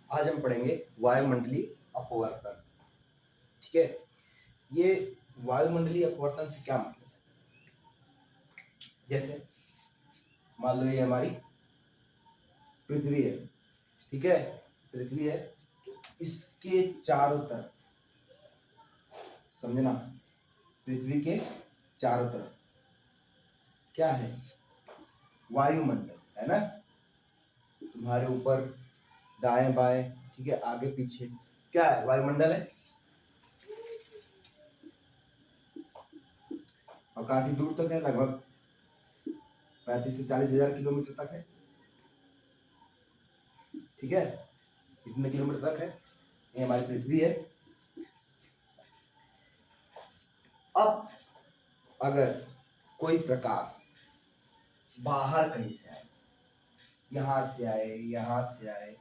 आज हम पढ़ेंगे वायुमंडलीय अपवर्तन। ठीक है, ये वायुमंडलीय अपवर्तन से क्या मतलब है? जैसे मान लो ये हमारी पृथ्वी है, ठीक है, पृथ्वी है, इसके चारों तरफ, समझना, पृथ्वी के चारों तरफ क्या है? वायुमंडल है ना। तुम्हारे ऊपर, दाएं बाएं, ठीक है, आगे पीछे क्या है? वायुमंडल है। और काफी दूर तक है, लगभग 35 से 40,000 किलोमीटर तक है। ठीक है, इतने किलोमीटर तक है, ये हमारी पृथ्वी है। अब अगर कोई प्रकाश बाहर कहीं से आए, यहां से आए, यहां से आए,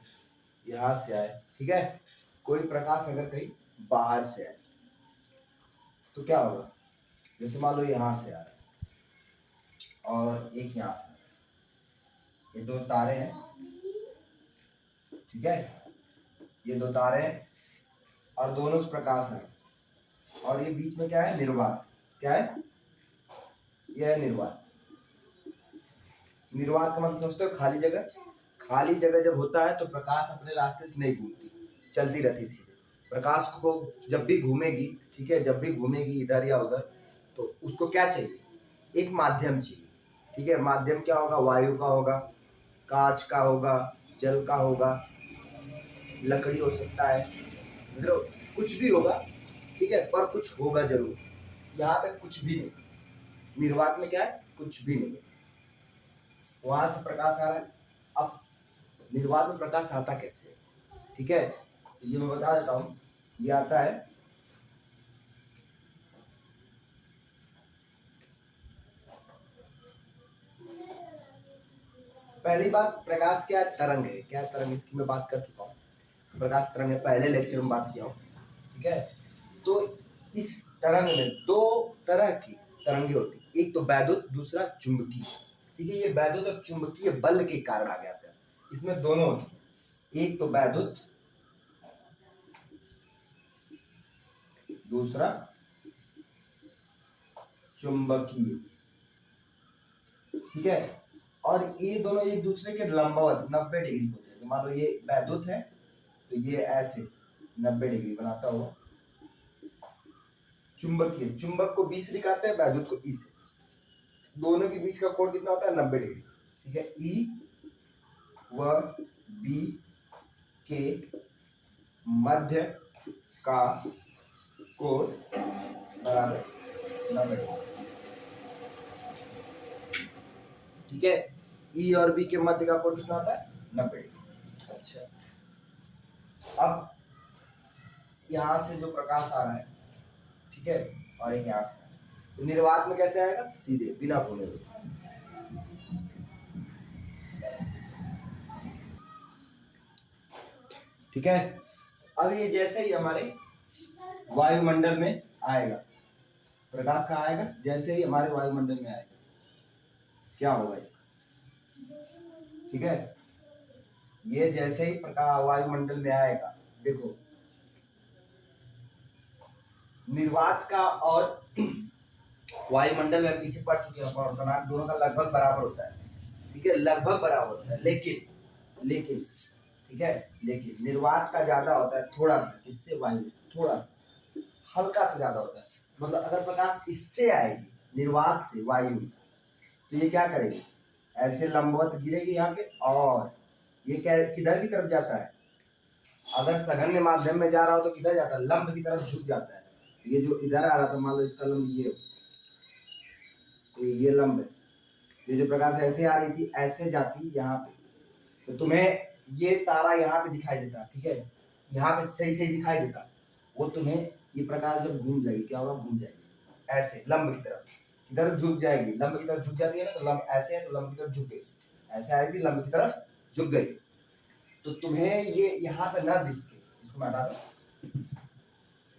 यहां से आए, ठीक है, कोई प्रकाश अगर कहीं बाहर से आए तो क्या होगा? जैसे मान लो यहां से आ रहा है और एक यहां से आ रहा है, ये दो तारे हैं, ठीक है, ये दो तारे हैं और दोनों से प्रकाश है और ये बीच में क्या है? निर्वात। क्या है? यह है निर्वात। निर्वात का मतलब समझते हो? खाली जगह। खाली जगह जब होता है तो प्रकाश अपने रास्ते से नहीं घूमती, चलती रहती सीधे। प्रकाश को जब भी घूमेगी, ठीक है, जब भी घूमेगी इधर या उधर, तो उसको क्या चाहिए? एक माध्यम चाहिए। ठीक है, माध्यम क्या होगा? वायु का होगा, कांच का होगा, जल का होगा, लकड़ी हो सकता है, मतलब कुछ भी होगा, ठीक है, पर कुछ होगा जरूर। यहाँ पे कुछ भी नहीं, निर्वात में क्या है? कुछ भी नहीं है। वहां से प्रकाश आ रहा है। अब निर्वात में प्रकाश आता कैसे? ठीक है, ये मैं बता देता हूँ। ये आता है, पहली बात, प्रकाश क्या है? तरंग है। क्या तरंग? इसकी मैं बात कर चुका हूँ। प्रकाश तरंग है, पहले लेक्चर में बात किया हूँ। ठीक है, तो इस तरंग में दो तरह की तरंगे होती है, एक तो वैद्युत, दूसरा चुंबकीय। ठीक है, ये वैद्युत और चुंबकीय बल के कारण आ जाता है। इसमें दोनों होती है, एक तो वैद्युत, दूसरा चुंबकीय। ठीक है, और ये दोनों एक दूसरे के लंबवत 90 डिग्री होते हैं। तो मान लो ये वैद्युत है तो ये ऐसे 90 डिग्री बनाता हुआ। चुंबकीय, चुंबक को 20 दिखाते हैं, वैद्युत को ई से। दोनों के बीच का कोण कितना होता है? 90 डिग्री। ठीक है, ई व बी के मध्य का कोण बराबर 90 डिग्री। ठीक है, ई और बी के मध्य का कोण कितना होता है? 90 डिग्री। अच्छा, अब यहां से जो प्रकाश आ रहा है, ठीक है, और एक यहां से, तो निर्वात में कैसे आएगा? सीधे, बिना घूमे हुए। ठीक है, अब ये जैसे ही हमारे वायुमंडल में आएगा, प्रकाश कहाँ आएगा? जैसे ही हमारे वायुमंडल में आएगा, क्या होगा इसका? ठीक है, ये जैसे ही प्रकाश वायुमंडल में आएगा, देखो, निर्वात का और वायुमंडल में पीछे पड़ चुके हैं, अपवर्तनांक दोनों का लगभग बराबर होता है। ठीक है, लगभग बराबर होता है, लेकिन ठीक है, लेकिन निर्वात का ज्यादा होता है थोड़ा सा, इससे वायु थोड़ा सा हल्का सा ज्यादा होता है। मतलब अगर प्रकाश इससे आएगी, निर्वात से वायु, तो ये क्या करेगी? ऐसे लंबवत गिरेगी यहाँ पे, और ये क्या किधर की तरफ जाता है? अगर सघन माध्यम में जा रहा हो तो किधर जाता है? लंब की तरफ झुक जाता है। ये जो इधर आ रहा था, मान लो इसका लंब ये, तो ये लंब है। ये जो प्रकाश ऐसे आ रही थी, ऐसे जाती यहाँ पे, तो तुम्हें ये तारा यहाँ पे दिखाई देता। ठीक है, यहाँ पे सही सही दिखाई देता। वो तुम्हें ये प्रकाश जब घूम जाएगी, क्या होगा? घूम जाएगी ऐसे लंब की तरफ, इधर झुक जाएगी, लंब की तरफ झुक जाती है ना, तो लंब ऐसे है तो लंब की तरफ झुक गई, ऐसे आ रही थी, लंब की तरफ झुक गई। तो तुम्हें ये यहाँ पे ना दिख के, इसको मैं हटा दूं,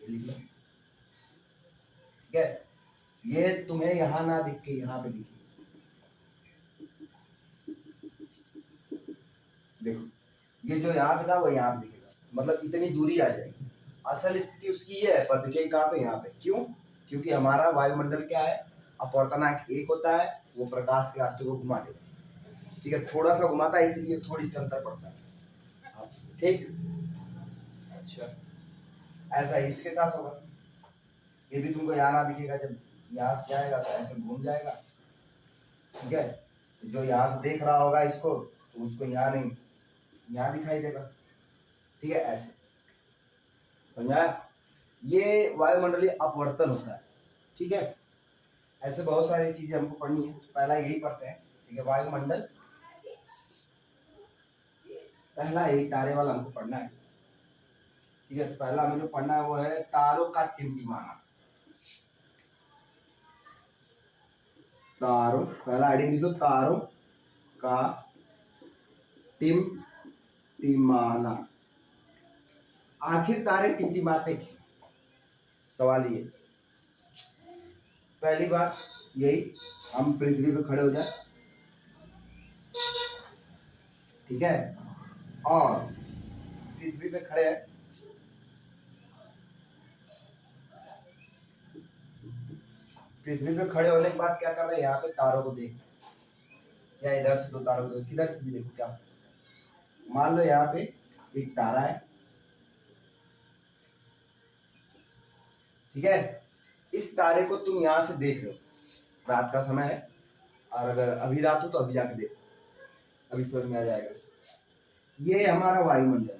ये लिख लो। ठीक है, ये तुम्हें यहाँ ना दिख के यहाँ पे दिखी। देखो, ये जो यहाँ पे था वो यहाँ पे दिखेगा, मतलब इतनी दूरी आ जाएगी। असल स्थिति उसकी ये है, पर देखिए कहाँ पे, यहाँ पे। क्यों? क्योंकि हमारा वायुमंडल क्या है, अपवर्तनांक 1 होता है, वो प्रकाश के रास्ते को घुमा देगा। ठीक है, थोड़ा सा घुमाता है इसलिए थोड़ी सी अंतर पड़ता है। ठीक, अच्छा, ऐसा ही इसके साथ होगा। ये भी तुमको यहाँ ना दिखेगा, जब यहाँ से जाएगा तो ऐसे घूम जाएगा। ठीक है, जो यहाँ से देख रहा होगा इसको, तो उसको यहाँ नहीं, यहाँ दिखाई देगा। ठीक है, ऐसे समझा? ये वायुमंडलीय अपवर्तन होता है। ठीक है, ऐसे बहुत सारी चीजें हमको पढ़नी है, पहला यही पढ़ते हैं। ठीक है, वायुमंडल, पहला यही तारे वाला हमको पढ़ना है। ठीक है, तो पहला हमें जो पढ़ना है वो है तारों का टिमटिमाना। तारों, पहला हेडिंग लिख लो, तारों का टिमटिमाना। आखिर तारे टिमटिमाते क्यों? सवाल ये। पहली बात यही, हम पृथ्वी पे खड़े हो जाए, ठीक है, और पृथ्वी पे खड़े हैं, पृथ्वी पे खड़े होने के बाद क्या कर रहे हैं, यहाँ पे तारों को देख, या इधर से 2 तारों को देखो, किधर से भी देखो। क्या मान लो यहाँ पे एक तारा है, ठीक है, इस तारे को तुम यहाँ से देख रहे हो, रात का समय है, और अगर अभी रात हो तो अभी जाके देखो, अभी समझ में आ जाएगा। ये हमारा वायुमंडल है।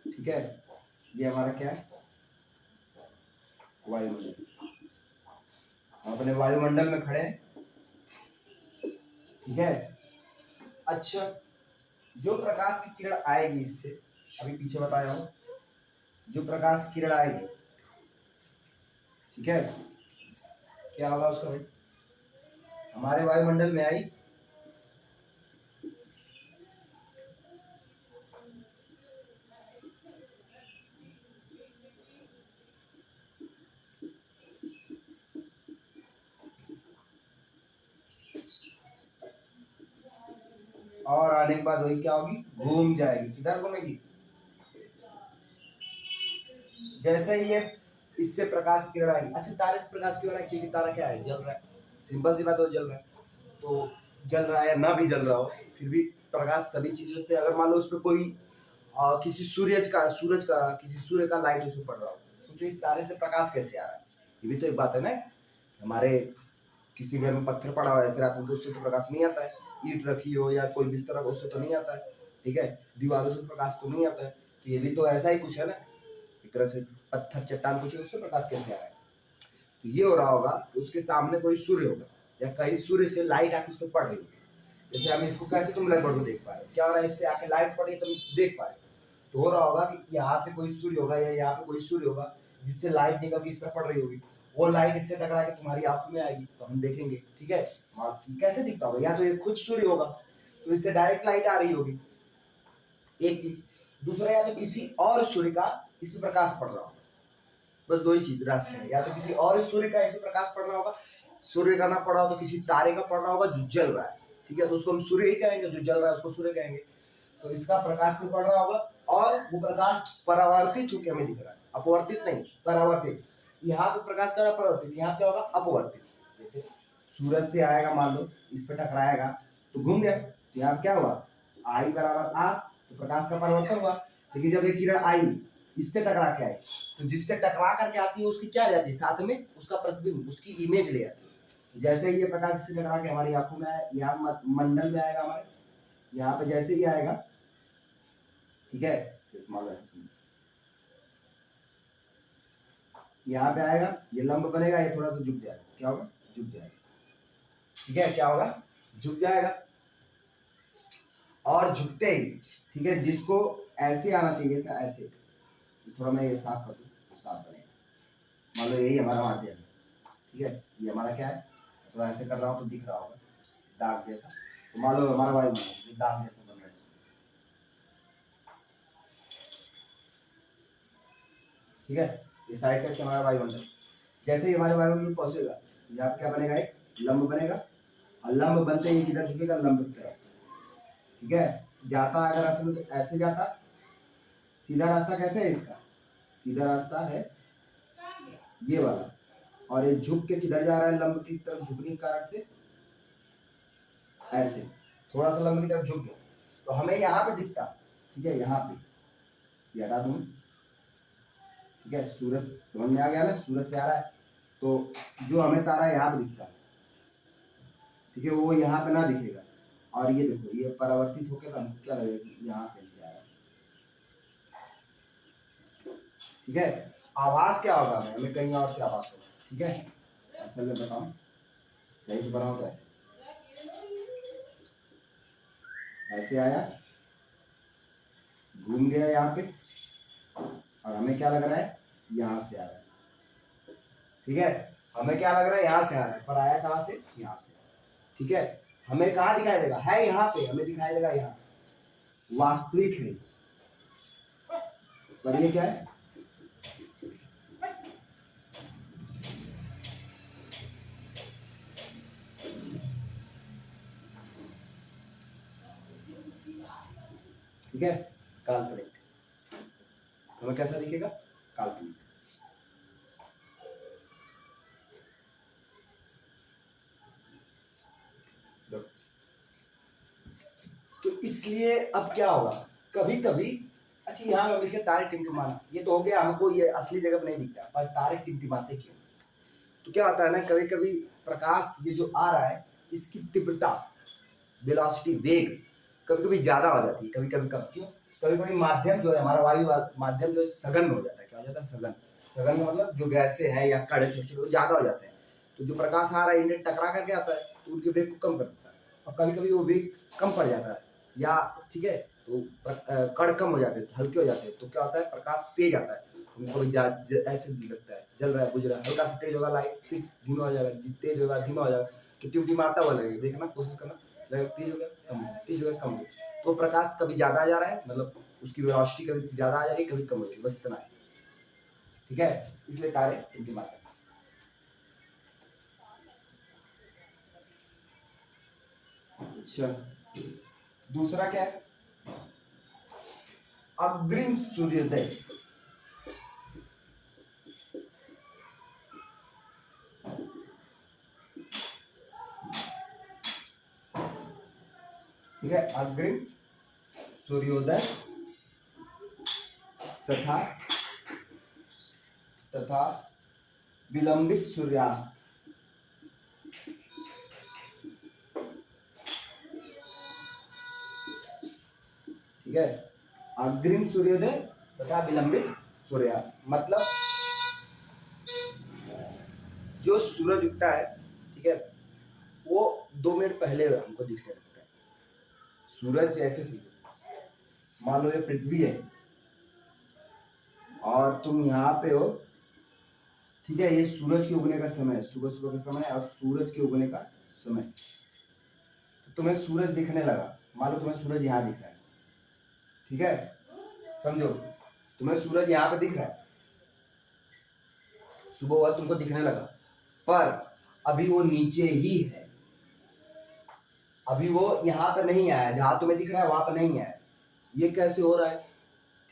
ठीक है, ये हमारा क्या है, वायुमंडल। हम अपने वायुमंडल में खड़े हैं। ठीक है, अच्छा, जो प्रकाश की किरण आएगी इससे, अभी पीछे बताया हूं, जो प्रकाश की किरण आएगी, ठीक है, क्या होगा उसका भाई, हमारे वायुमंडल में आई, और आने के बाद वही क्या होगी, घूम जाएगी। किधर घूमेगी? जैसे ही ये इससे प्रकाश की किरण आएगी। अच्छा, तारे से प्रकाश क्यों आ रहा है? क्योंकि तारा क्या है, जल रहा है। सिंपल सी बात है, जल रहा है। तो जल रहा है या ना भी जल रहा हो, फिर भी प्रकाश सभी चीजों पे, अगर मान लो उस पर कोई किसी सूरज का किसी सूर्य का लाइट उसमें पड़ रहा हो, सोचो इस तारे से प्रकाश कैसे आ रहा है। ये भी तो एक बात है ना। हमारे किसी घर में पत्थर पड़ा हुआ है ऐसे रात में, तो उससे तो प्रकाश नहीं आता है। ईंट रखी हो या कोई बिस्तर रखो, उससे तो नहीं आता है। ठीक है, दीवारों से प्रकाश तो नहीं आता है। तो ये भी तो ऐसा ही कुछ है ना, एक तरह से पत्थर चट्टान कुछ है, उससे प्रकाश कैसे आ रहा है? तो ये हो रहा होगा कि उसके सामने कोई सूर्य होगा, या कहीं सूर्य से लाइट आके उस पर पड़ रही होगी। जैसे हम इसको कैसे तुम लगभग को देख पा रहे हो, क्या हो रहा है, इससे आके लाइट पड़ रही है तुम देख पा रहे हो। तो हो रहा होगा कि यहाँ से कोई सूर्य होगा या यहाँ पे कोई सूर्य होगा, जिससे लाइट निकल के इस तरह पड़ रही होगी, वो लाइट इससे टकरा के तुम्हारी आंखों में आएगी, तो हम देखेंगे। ठीक है, कैसे दिखता होगा, या तो ये खुद सूर्य होगा तो इससे डायरेक्ट लाइट आ रही होगी, एक चीज। दूसरा, या तो किसी और सूर्य का इसमें प्रकाश पड़ रहा होगा। बस 2 ही चीज रास्ते हैं, या तो किसी और सूर्य का इसमें प्रकाश पड़ रहा होगा, सूर्य का ना पड़ रहा हो तो किसी तारे का पड़ रहा होगा जो जल रहा है। ठीक है, तो उसको हम सूर्य ही कहेंगे, जो जल रहा है उसको सूर्य कहेंगे। तो इसका प्रकाश में पड़ रहा होगा, और वो प्रकाश परावर्तित होकर हमें दिख रहा है, अपवर्तित नहीं, परावर्तित। यहाँ पे प्रकाश का परावर्तित, यहाँ क्या होगा, अपवर्तित। जैसे सूरज से आएगा, मान लो इस पे टकराएगा तो घूम गया, तो यहाँ क्या हुआ, आई बराबर आर, तो प्रकाश का परिवर्तन हुआ। लेकिन जब ये किरण आई, इससे टकरा के आई, तो जिससे टकरा करके आती है उसकी क्या जाती है, साथ में उसका प्रतिबिंब, उसकी इमेज ले आती है। जैसे ही ये प्रकाश से टकरा के हमारी आंखों में आए, यहाँ मंडल में आएगा, हमारे यहाँ पे जैसे ही आएगा, ठीक है, यहाँ पे आएगा, ये लंब बनेगा, ये थोड़ा सा झुक जाएगा, क्या होगा, झुक जाएगा। ठीक है, क्या होगा, झुक जाएगा। और झुकते ही, ठीक है, जिसको ऐसे आना चाहिए था, ऐसे, थोड़ा मैं ये साफ कर दूं तो साफ बनेगा। मान लो यही हमारा माध्यम है, ठीक है, ये हमारा क्या है, थोड़ा ऐसे कर रहा हूँ तो दिख रहा होगा दाग जैसा। तो मान लो हमारा वायुमंडल दाग जैसा बन रहा है। ठीक है, ये साइड साइड से हमारा वायुमंडल, जैसे ही हमारे वायुमंडल पहुंचेगा, यहाँ क्या बनेगा, एक लंब बनेगा, और लंब बनते ही किधर झुकेगा, लंब की तरफ। ठीक है, जाता अगर असल में तो ऐसे जाता, सीधा रास्ता कैसे है इसका, सीधा रास्ता है ये वाला, और ये झुक के किधर जा रहा है, लंब की तरफ झुकने के कारण से ऐसे थोड़ा सा लंब की तरफ झुक गया, तो हमें यहाँ पे दिखता, ठीक है, यहाँ पे ये हटा दूं, ठीक है, सूरज समझ में आ गया ना, सूरज से आ रहा है, तो जो हमें तारा यहाँ पे दिखता है, ठीक है, वो यहाँ पे ना दिखेगा, और ये देखो ये परावर्तित होकर तो हमको क्या लगेगा कि यहाँ कहीं से आ रहा है, ठीक है। आवाज क्या होगा, हमें कहीं और से आवाज होगा, ठीक है, असल में बताऊं, सही से बनाओ तो ऐसे आया, घूम गया यहाँ पे, और हमें क्या लग रहा है, यहाँ से आ रहा है, ठीक है, हमें क्या लग रहा है, यहाँ से आ रहा है, पर आया कहाँ से, यहाँ से, ठीक है। हमें कहाँ दिखाई देगा, है यहाँ पे, हमें दिखाई देगा यहाँ, वास्तविक है, पर ये क्या है, ठीक है, काल्पनिक, हमें कैसा दिखेगा, काल्पनिक। तो इसलिए अब क्या होगा, कभी कभी, अच्छा यहाँ पर लिखे तारे टिमटिमाना, ये तो हो गया, हमको ये असली जगह पर नहीं दिखता, पर तारे टिमटिमाते क्यों, तो क्या होता है ना, कभी कभी प्रकाश ये जो आ रहा है, इसकी तीव्रता, वेलोसिटी, वेग कभी कभी ज्यादा हो जाती है, कभी कभी कम, क्यों, कभी कभी माध्यम जो है हमारा वायु माध्यम जो है सघन हो जाता है, क्या हो जाता है, सघन, सघन का मतलब जो गैसें हैं या कण छोटे छोटे ज्यादा हो जाते हैं, तो जो प्रकाश आ रहा है इन्हें टकरा करके आता है, तो उनके वेग को कम कर देता है, और कभी कभी वो वेग कम पड़ जाता है, या ठीक है, तो कण कम हो जाते हैं, हल्के हो जाते हैं, तो क्या होता है, प्रकाश तेज आता है, उनको भी ऐसे लगता है, जल रहा है, बुझ रहा है, हल्का सा तेज होगा लाइट, फिर धीमा हो जाएगा, तेज होगा धीमा हो जाएगा, तो टिमटिमाता हुआ लगेगा, देखना कोशिश करना, तेज हो गया कम हो, तेज हो गया कम हो, तो प्रकाश कभी ज्यादा आ जा रहा है, मतलब उसकी वेलोसिटी कभी ज्यादा आ जा रही है, कभी कम हो रही है, बस इतना है, ठीक है, इसलिए तारे टिमटिमाते हैं। अच्छा, दूसरा क्या है, अग्रिम सूर्योदय, ठीक है, अग्रिम सूर्योदय तथा तथा विलंबित सूर्यास्त, ठीक है, अग्रिम सूर्योदय तथा विलंबित सूर्यास्त, मतलब जो सूरज उगता है, ठीक है, वो 2 मिनट पहले हमको दिखने लगता है, सूरज ऐसे सी, मान लो ये पृथ्वी है और तुम यहाँ पे हो, ठीक है, ये सूरज के उगने का समय है, सुबह सुबह का समय और सूरज के उगने का समय, तो तुम्हें सूरज दिखने लगा, मान लो तुम्हें सूरज यहाँ दिख रहा है, ठीक है, समझो, तुम्हें सूरज यहाँ पे दिख रहा है, सुबह हुआ तुमको दिखने लगा, पर अभी वो नीचे ही है, अभी वो यहाँ पे नहीं आया, जहां तुम्हें दिख रहा है वहां पे नहीं आया, ये कैसे हो रहा है,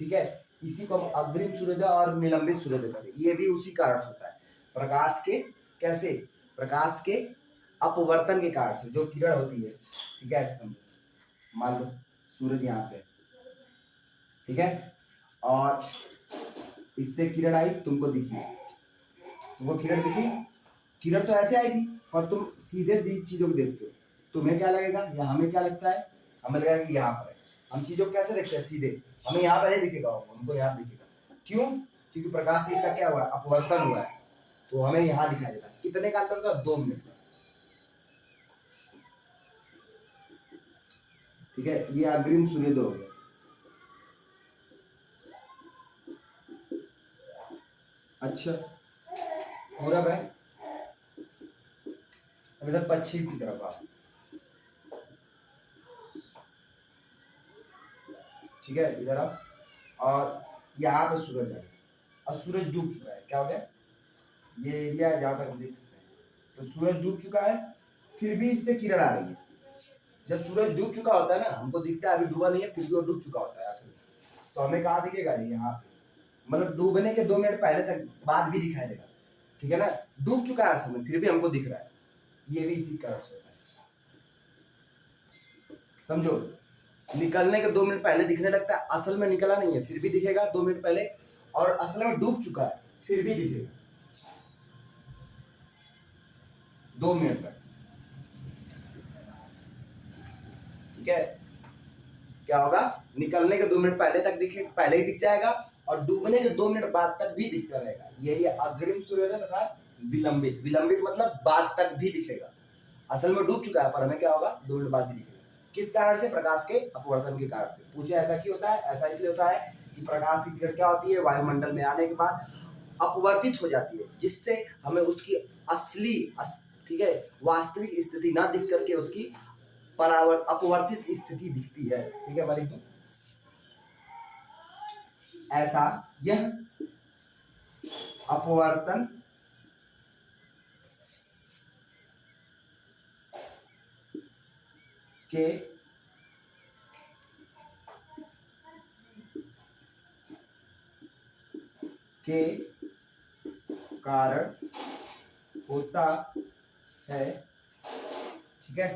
ठीक है, इसी को हम अग्रिम सूर्योदय और निलंबित सूर्योदय कहते हैं, ये भी उसी कारण होता है, प्रकाश के, कैसे, प्रकाश के अपवर्तन के कारण से जो किरण होती है, ठीक है, समझो, मान लो सूरज यहाँ पे, ठीक है, और इससे किरण आई, तुमको दिखी, तुमको किरण दिखी, किरण तो ऐसे आई थी, और तुम सीधे चीजों को देखते हो, तुम्हें क्या लगेगा, या हमें क्या लगता है, हमें लगेगा कि यहाँ पर है, हम चीजों को कैसे देखते हैं, सीधे, हमें यहाँ पर नहीं दिखेगा, हमको यहाँ दिखेगा, क्यों, क्योंकि प्रकाश से इसका क्या हुआ है, अपवर्तन हुआ है, तो हमें यहाँ दिखाई देता है, कितने का अंतर होता है, 2 मिनट, ठीक है, ये अग्रिम सूर्योदय हो गया। अच्छा, पूरब है, अब इधर पश्चिम की तरफ आप, ठीक है, इधर आप, और यहाँ पे सूरज है, और सूरज डूब चुका है, क्या हो गया, ये एरिया जहाँ तक हम देख सकते हैं, तो सूरज डूब चुका है, फिर भी इससे किरण आ रही है, जब सूरज डूब चुका होता है ना, हमको दिखता है अभी डूबा नहीं है, फिर भी वो डूब चुका होता है असल में, तो हमें कहाँ दिखेगा जी, यहाँ, मतलब डूबने के 2 मिनट पहले तक बाद भी दिखाई देगा, ठीक है ना, डूब चुका है असल में, फिर भी हमको दिख रहा है, ये भी इसी कारण से होता है, समझो। निकलने के 2 मिनट पहले दिखने लगता है, असल में निकला नहीं है फिर भी दिखेगा 2 मिनट पहले, और असल में डूब चुका है फिर भी दिखेगा 2 मिनट तक, ठीक है। क्या होगा, निकलने के 2 मिनट पहले तक दिखे, पहले ही दिख जाएगा, और डूबने के 2 मिनट बाद तक भी दिखता रहेगा, यही अग्रिम सूर्योदय तथा विलंबित। विलंबित मतलब बाद तक भी दिखेगा, असल में डूब चुका है पर हमें क्या होगा, 2 मिनट बाद भी दिखेगा। किस कारण से, प्रकाश के अपवर्तन के कारण से। पूछे ऐसा क्यों होता है, ऐसा इसलिए होता है कि प्रकाश की किरण क्या होती है, वायुमंडल में आने के बाद अपवर्तित हो जाती है, जिससे हमें उसकी असली ठीक है, वास्तविक स्थिति ना दिख करके उसकी अपवर्तित स्थिति दिखती है, ठीक है मालिक। ऐसा यह अपवर्तन के कारण होता है, ठीक है।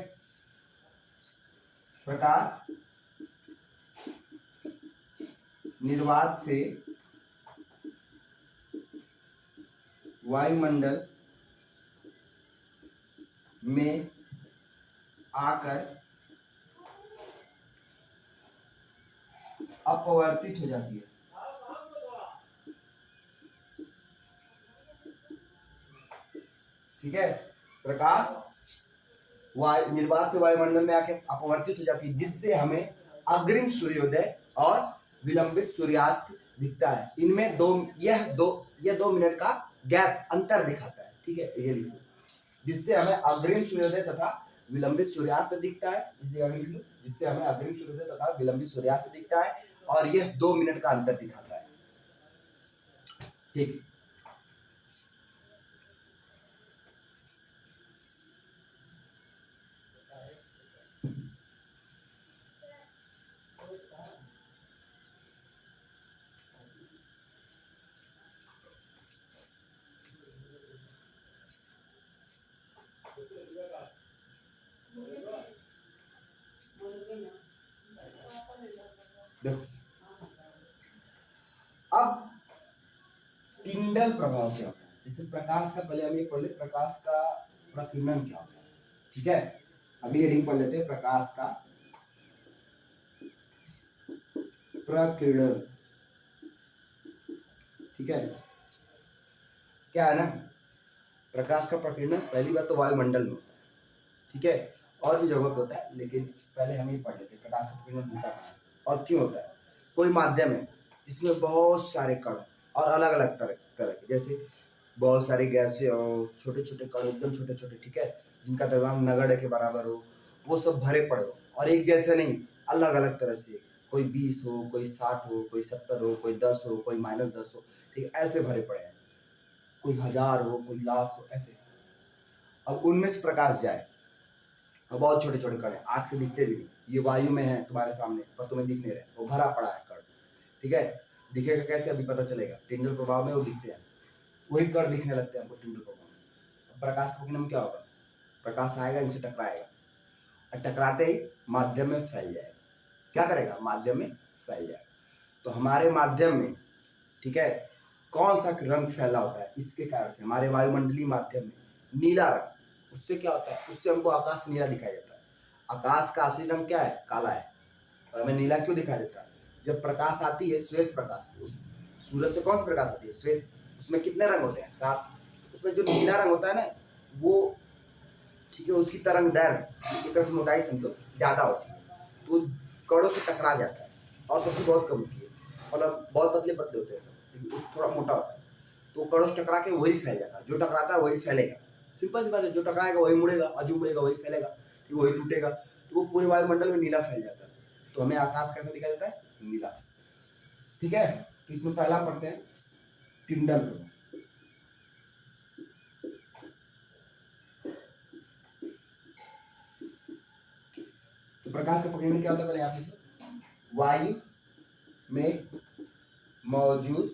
प्रकाश निर्वात से वायुमंडल में आकर अपवर्तित हो जाती है, ठीक है। प्रकाश निर्वात से वायुमंडल में आके अपवर्तित हो जाती है, जिससे हमें अग्रिम सूर्योदय और विलंबित सूर्यास्त दिखता है। इनमें यह 2 मिनट का गैप, अंतर दिखाता है, ठीक है, ये लिखो, जिससे हमें अग्रिम सूर्योदय तथा विलंबित सूर्यास्त दिखता है, जिससे हमें अग्रिम सूर्योदय तथा विलंबित सूर्यास्त दिखता है, और यह 2 मिनट का अंतर दिखाता है, ठीक। देखो अब टिंडल प्रभाव क्या होता है, जैसे प्रकाश का, पहले हम ये पढ़ ले प्रकाश का प्रकीर्णन क्या होता है, ठीक है। अभी हेडिंग पढ़ लेते हैं, प्रकाश का प्रकीर्णन, ठीक है। क्या है ना, प्रकाश का प्रकीर्णन पहली बात तो वायुमंडल में होता है, ठीक है, और भी जगह पे होता है, लेकिन पहले हम ये पढ़ लेते हैं प्रकाश का प्रकीर्णन होता है और क्यों होता है। कोई माध्यम है जिसमें बहुत सारे कण और अलग अलग तरह के, जैसे बहुत सारी गैसें हो, छोटे छोटे कण एकदम छोटे छोटे, ठीक है, जिनका द्रव्यमान नगण्य के बराबर हो, वो सब भरे पड़े हो, और एक जैसे नहीं, अलग अलग तरह से, कोई 20 हो, कोई 60 हो, कोई 70 हो, कोई 10 हो, कोई -10 हो, ठीक, ऐसे भरे पड़े हैं, कोई 1000 हो, कोई लाख हो, ऐसे। अब उनमें से प्रकाश जाए, और बहुत छोटे छोटे कण हैं, आँख से दिखते भी नहीं, ये वायु में है तुम्हारे सामने पर तुम्हें दिख नहीं रहे, वो भरा पड़ा है कण, ठीक है। दिखेगा कैसे, अभी पता चलेगा, टिंडल प्रभाव में वो दिखते हैं, वही कण दिखने लगते हैं हमको टिंडल प्रभाव में। प्रकाश प्रकीर्णन में क्या होगा, प्रकाश आएगा, इनसे टकराएगा, और टकराते ही माध्यम में फैल जाएगा। क्या करेगा, माध्यम में फैल जाएगा। तो हमारे माध्यम में, ठीक है, कौन सा रंग फैला होता है, इसके कारण से हमारे वायुमंडलीय माध्यम में नीला रंग, उससे क्या होता है, उससे हमको आकाश नीला दिखाई देता है। आकाश का असली रंग क्या है, काला है, और हमें नीला क्यों दिखाई देता है, जब प्रकाश आती है, श्वेत प्रकाश, सूरज से कौन सा प्रकाश आती है, श्वेत, उसमें कितने रंग होते हैं, 7, उसमें जो नीला रंग होता है ना, वो, ठीक है, उसकी तरंग दैर्घ्य, एक तरह से मोटाई समझो, ज्यादा होती है, तो कणों से टकरा जाता है, और सबसे बहुत कम होती है, मतलब बहुत पतले पतले होते हैं सब, लेकिन थोड़ा मोटा होता है, तो कणों से टकरा के वही फैल जाता है, जो टकराता है वही फैलेगा, सिंपल सी बात है, जो टकराएगा वही मुड़ेगा, और जो मुड़ेगा वही फैलेगा, वही टूटेगा, तो वो पूरे वायुमंडल में नीला फैल जाता है। तो हमें आकाश कैसा दिखाई देता है, नीला, ठीक है। तो इसमें पहला पढ़ते हैं टिंडल प्रभाव। तो प्रकाश का प्रकीर्णन क्या होता है, पहले आप लिखो, वायु में मौजूद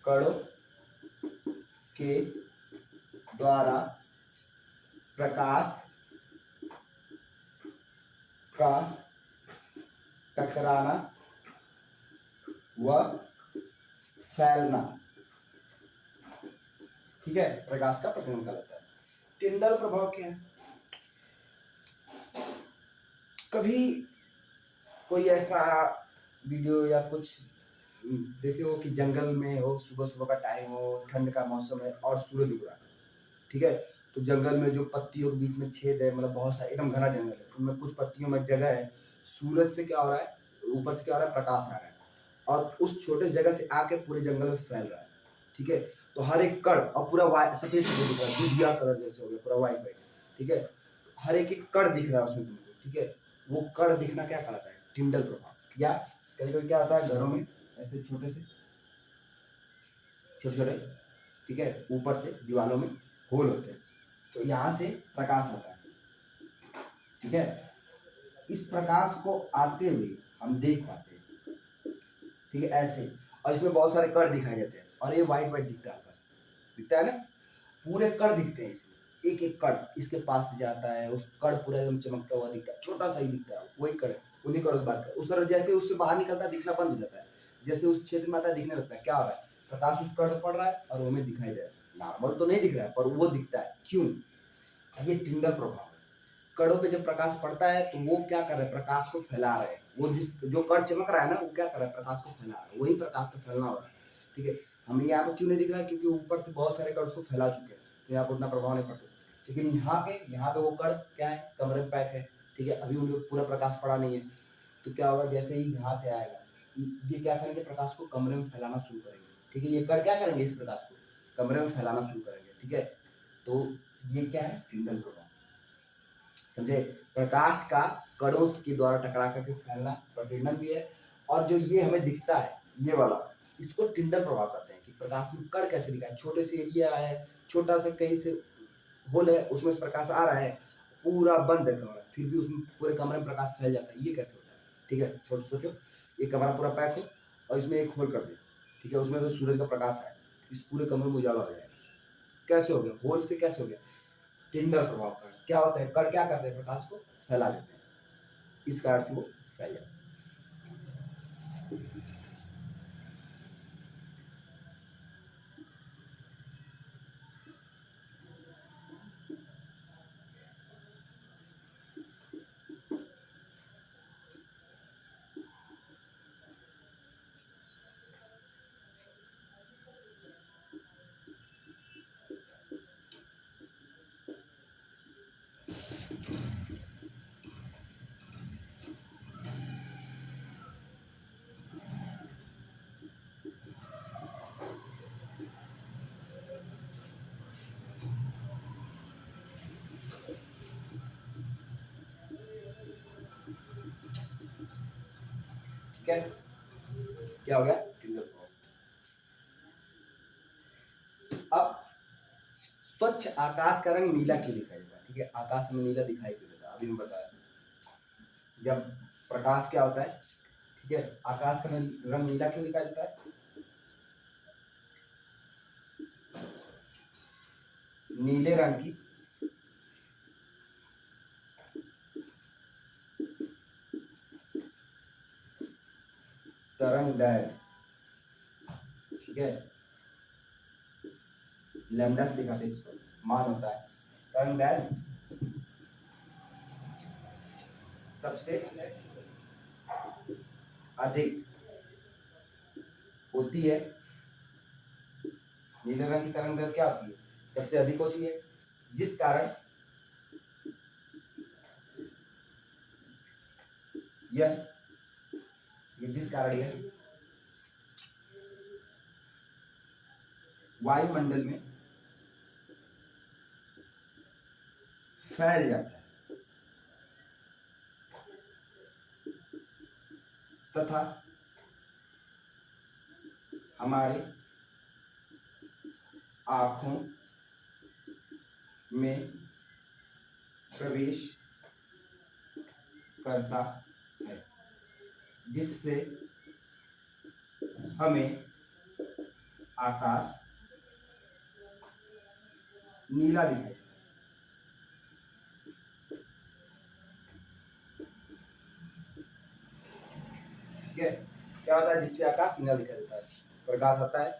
कणों के द्वारा प्रकाश का टकराना व फैलना, ठीक है, प्रकाश का प्रकीर्णन कहलाता है। टिंडल प्रभाव क्या है? कभी कोई ऐसा वीडियो या कुछ देखे हो कि जंगल में हो, सुबह सुबह का टाइम हो, ठंड का मौसम है और सूरज उग रहा है, ठीक है, तो जंगल में जो पत्तियों के बीच में छेद है, मतलब बहुत सारे एकदम घना जंगल है, उनमें कुछ पत्तियों में जगह है, सूरज से क्या हो रहा है, ऊपर से क्या हो रहा है, प्रकाश आ रहा है और उस छोटे जगह से आके पूरे जंगल में फैल रहा है, ठीक है, तो हर एक कण और पूरा व्हाइट सफेद सफेद दिख रहा है, दूधिया कलर जैसे हो गया, पूरा व्हाइट व्हाइट, ठीक है, हर एक कण दिख रहा है उसमें तुमको, ठीक है, वो कण दिखना क्या कहलाता है, टिंडल प्रभाव। या कभी कभी क्या होता है, घरों में ऐसे छोटे छोटे, ठीक है, ऊपर से दीवारों में होल होते हैं, तो यहाँ से प्रकाश आता है, ठीक है, इस प्रकाश को आते हुए हम देख पाते हैं, ठीक है, ऐसे, और इसमें बहुत सारे कण दिखाई देते हैं और ये व्हाइट व्हाइट दिखता है, दिखता है ना, पूरे कण दिखते हैं इसमें, एक एक कण इसके पास जाता है, उस कण पूरा एकदम चमकता हुआ दिखता है, छोटा सा ही दिखता है, वही कण, उन्हीं कणों की बात कर, उस तरह जैसे उससे बाहर निकलता है दिखना बंद हो जाता है, जैसे उस क्षेत्र में आता है दिखने लगता है, क्या हो रहा है, प्रकाश उस कण पर पड़ रहा है और वो हमें दिखाई दे रहा है, नॉर्मल तो नहीं दिख रहा है पर वो दिखता है, क्यों, ये टिंडल प्रभाव है। कणों पे जब प्रकाश पड़ता है तो वो क्या कर रहे हैं, प्रकाश को फैला रहे हैं, वो जिस जो कण चमक रहा है ना, वो क्या कर रहा है, प्रकाश को फैला रहा है, वही प्रकाश का फैलना हो रहा है, ठीक है, हमें यहाँ पे क्यों नहीं दिख रहा है, क्योंकि ऊपर से बहुत सारे कण उसको फैला चुके हैं, तो यहाँ पर उतना प्रभाव नहीं पड़ता, लेकिन यहाँ पे वो कण क्या है, कमरे में पैक है, ठीक है, अभी उनको पूरा प्रकाश पड़ा नहीं है, तो क्या होगा, जैसे ही यहाँ से आएगा, ये क्या करेंगे, प्रकाश को कमरे में फैलाना शुरू करेंगे, ठीक है, ये कण क्या करेंगे, इस प्रकाश को कमरे में फैलाना शुरू करेंगे, ठीक है, तो ये क्या है, टिंडल प्रभाव, समझे, प्रकाश का कणों के द्वारा टकरा करके फैलना प्रकीर्णन भी है, और जो ये हमें दिखता है ये वाला, इसको टिंडल प्रभाव कहते हैं, कि प्रकाश में कण कैसे दिखा है, छोटे से एरिया है, छोटा सा कहीं से होल है, उसमें से प्रकाश आ रहा है, पूरा बंद है कमरा, फिर भी उसमें पूरे कमरे में प्रकाश फैल जाता है, ये कैसे होता है, ठीक है, छोटे सोचो, ये कमरा पूरा पैक हो और इसमें एक होल कर दे, ठीक है, उसमें से सूरज का प्रकाश आए, इस पूरे कमरे में उजाला हो जाएगा, कैसे हो गया, होल से कैसे हो गया, टिंडल प्रभाव का क्या होता है, कण क्या करते हैं, प्रकाश को फैला देते हैं, इस कारण से वो फैल जाता है। ठीक है, क्या हो गया, टिंडल प्रभाव। अब स्वच्छ आकाश का रंग नीला क्यों दिखाई देता है, ठीक है, आकाश में नीला दिखाई क्यों देता है, अभी मैं बताया, जब प्रकाश क्या होता है, ठीक है, आकाश का रंग नीला क्यों दिखाई देता है, नीले रंग की तरंगदैर्घ्य, ठीक है, लैम्डा से दिखाते हैं इसको, मान होता है, तरंगदैर्घ्य सबसे अधिक होती है, नीले रंग की तरंगदैर्घ्य क्या होती है, सबसे अधिक होती है, जिस कारण यह जिस कारण यह वायुमंडल में फैल जाता है तथा हमारे आँखों में प्रवेश करता है, जिससे हमें आकाश नीला दिखाई देता है। ठीक है, क्या होता है जिससे आकाश नीला दिखाई देता है? प्रकाश आता है,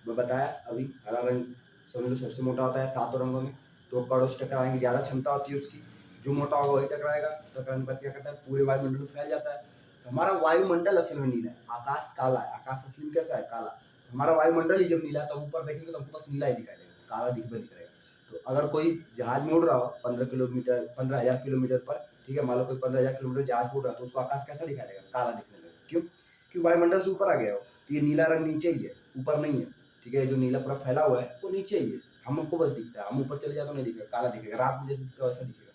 मैं बताया अभी, हरा रंग समझ लो सबसे मोटा होता है 7 रंगों में, तो कणों से टकराने की ज्यादा क्षमता होती है उसकी, जो मोटा होगा वही टकराएगा, टकराने पर क्या करता है पूरे वायुमंडल में फैल जाता है। तो हमारा वायुमंडल असल में नीला है, आकाश काला है, आकाश असल में कैसा है काला, तो हमारा वायुमंडल ही जब नीला है तो ऊपर देखेंगे तो हमको बस नीला ही दिखाई देगा, काला दिखने नहीं करेगा। तो अगर कोई जहाज में उड़ रहा हो 15,000 किलोमीटर पर, ठीक है, मान लो कोई 15,000 किलोमीटर जहाज उड़ रहा है तो उसको आकाश कैसा दिखाई देगा, काला दिखने लगेगा। क्यों? क्योंकि वायुमंडल से ऊपर आ गया हो, तो ये नीला रंग नीचे ही है, ऊपर नहीं है। ठीक है, जो नीला पूरा फैला हुआ है वो नीचे ही है, हमको बस दिखता है, हम ऊपर चले जाए तो नहीं दिखेगा, काला दिखेगा, रात में जैसे दिखता वैसा दिखेगा।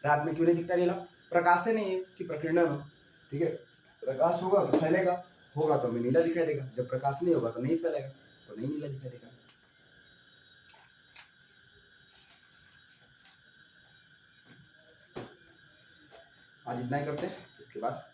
रात में क्यों नहीं दिखता नीला? प्रकाश से नहीं है कि प्रकीर्णन हो। ठीक है, प्रकाश होगा तो फैलेगा, होगा तो हमें नीला दिखाई देगा, जब प्रकाश नहीं होगा तो नहीं फैलेगा, तो नहीं नीला दिखाई देगा। आज इतना ही करते हैं, इसके बाद